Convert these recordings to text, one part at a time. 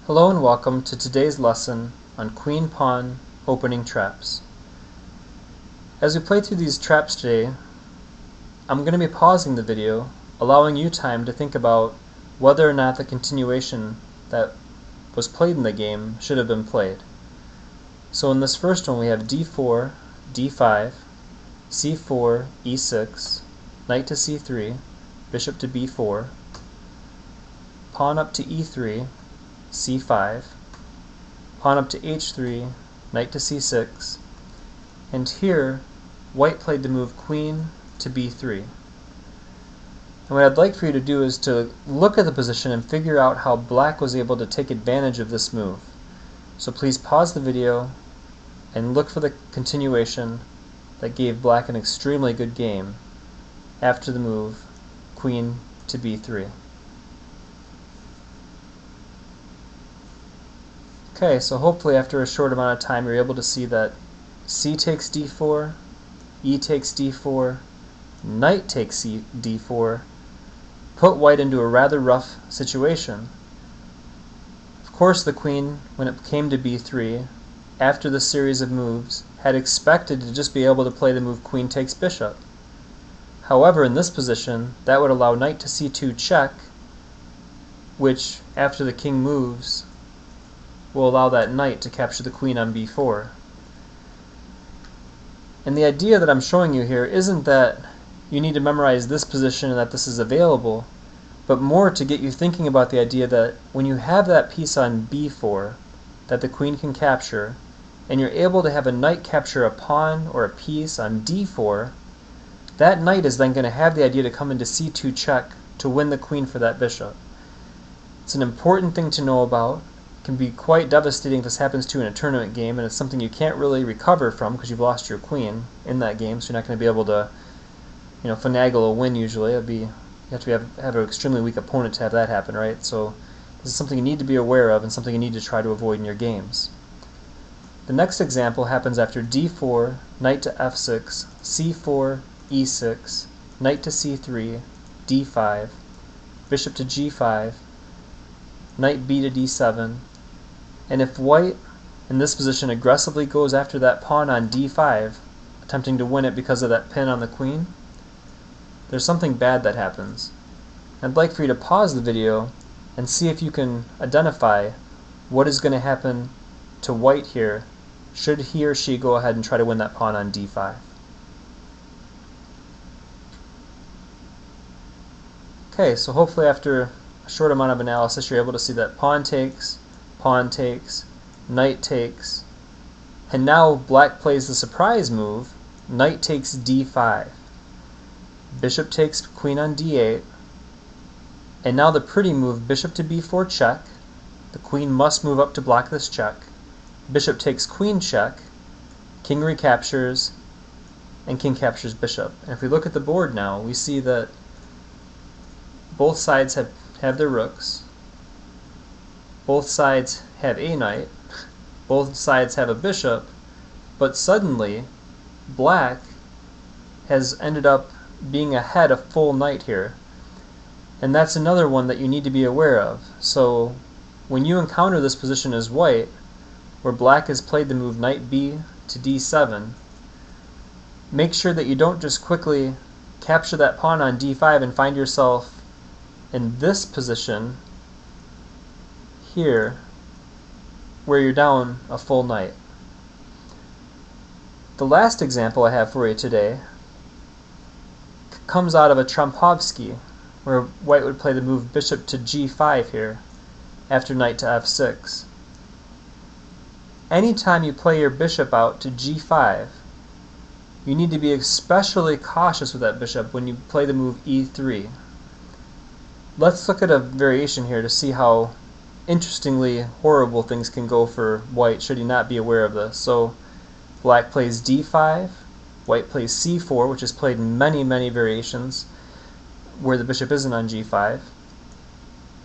Hello and welcome to today's lesson on queen pawn opening traps. As we play through these traps today, I'm going to be pausing the video, allowing you time to think about whether or not the continuation that was played in the game should have been played. So in this first one we have d4, d5, c4, e6, knight to c3, bishop to b4, pawn up to e3, c5, pawn up to h3, knight to c6, and here white played the move queen to b3. And what I'd like for you to do is to look at the position and figure out how black was able to take advantage of this move. So please pause the video and look for the continuation that gave black an extremely good game after the move queen to b3. Okay, so hopefully after a short amount of time you're able to see that c takes d4, e takes d4, knight takes d4, put white into a rather rough situation. Of course the queen, when it came to b3, after this series of moves, had expected to just be able to play the move queen takes bishop. However, in this position, that would allow knight to c2 check, which, after the king moves, will allow that knight to capture the queen on b4. And the idea that I'm showing you here isn't that you need to memorize this position and that this is available, but more to get you thinking about the idea that when you have that piece on b4 that the queen can capture, and you're able to have a knight capture a pawn or a piece on d4, that knight is then going to have the idea to come into c2 check to win the queen for that bishop. It's an important thing to know about. Can be quite devastating if this happens to you in a tournament game, and it's something you can't really recover from because you've lost your queen in that game, so you're not going to be able to, finagle a win usually. You have to have an extremely weak opponent to have that happen, right? So this is something you need to be aware of and something you need to try to avoid in your games. The next example happens after d4, knight to f6, c4, e6, knight to c3, d5, bishop to g5, knight b to d7, and if white in this position aggressively goes after that pawn on d5, attempting to win it because of that pin on the queen, there's something bad that happens. I'd like for you to pause the video and see if you can identify what is going to happen to white here should he or she go ahead and try to win that pawn on d5. Okay, so hopefully after a short amount of analysis you're able to see that pawn takes, knight takes, and now black plays the surprise move, knight takes d5, bishop takes queen on d8, and now the pretty move bishop to b4 check, the queen must move up to block this check, bishop takes queen check, king recaptures, and king captures bishop. And if we look at the board now, we see that both sides have their rooks, both sides have a knight, both sides have a bishop, but suddenly black has ended up being ahead a full knight here. And that's another one that you need to be aware of. So when you encounter this position as white, where black has played the move knight b to d7, make sure that you don't just quickly capture that pawn on d5 and find yourself in this position here where you're down a full knight. The last example I have for you today comes out of a Trompovsky, where white would play the move bishop to g5 here after knight to f6. Anytime you play your bishop out to g5, you need to be especially cautious with that bishop when you play the move e3. Let's look at a variation here to see how interestingly horrible things can go for white should he not be aware of this. So black plays d5, white plays c4, which is played in many variations where the bishop isn't on g5.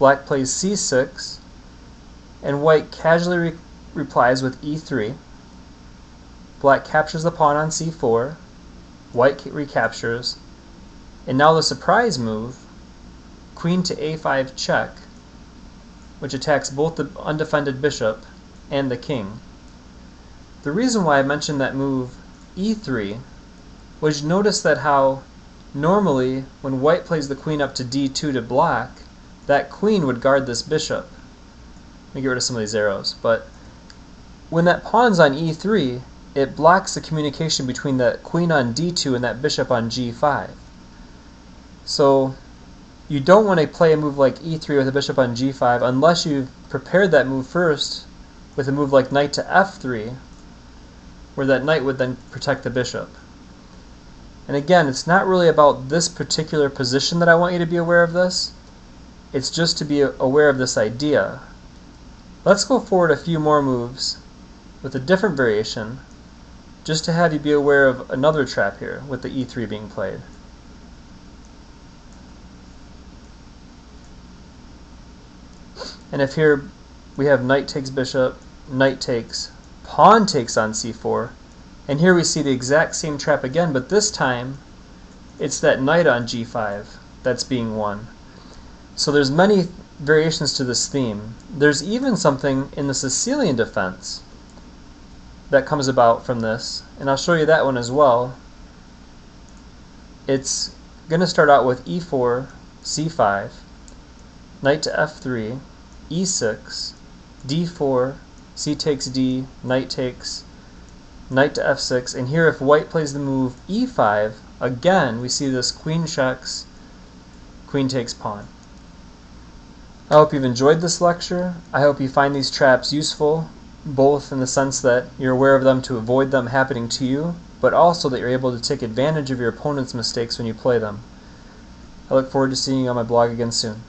Black plays c6, and white casually replies with e3. Black captures the pawn on c4, white recaptures, and now the surprise move, queen to a5 check, which attacks both the undefended bishop and the king. The reason why I mentioned that move e3 was, you notice that how normally when white plays the queen up to d2 to block, that queen would guard this bishop. Let me get rid of some of these arrows. But when that pawn's on e3, it blocks the communication between that queen on d2 and that bishop on g5. So you don't want to play a move like e3 with a bishop on g5 unless you've prepared that move first with a move like knight to f3, where that knight would then protect the bishop. And again, it's not really about this particular position that I want you to be aware of this. It's just to be aware of this idea. Let's go forward a few more moves with a different variation, just to have you be aware of another trap here with the e3 being played. And if here we have knight takes bishop, knight takes, pawn takes on c4, and here we see the exact same trap again, but this time it's that knight on g5 that's being won. So there's many variations to this theme. There's even something in the Sicilian defense that comes about from this, and I'll show you that one as well. It's going to start out with e4, c5, knight to f3, e6, d4, c takes d, knight takes, knight to f6, and here if white plays the move e5, again we see this queen checks, queen takes pawn. I hope you've enjoyed this lecture. I hope you find these traps useful, both in the sense that you're aware of them to avoid them happening to you, but also that you're able to take advantage of your opponent's mistakes when you play them. I look forward to seeing you on my blog again soon.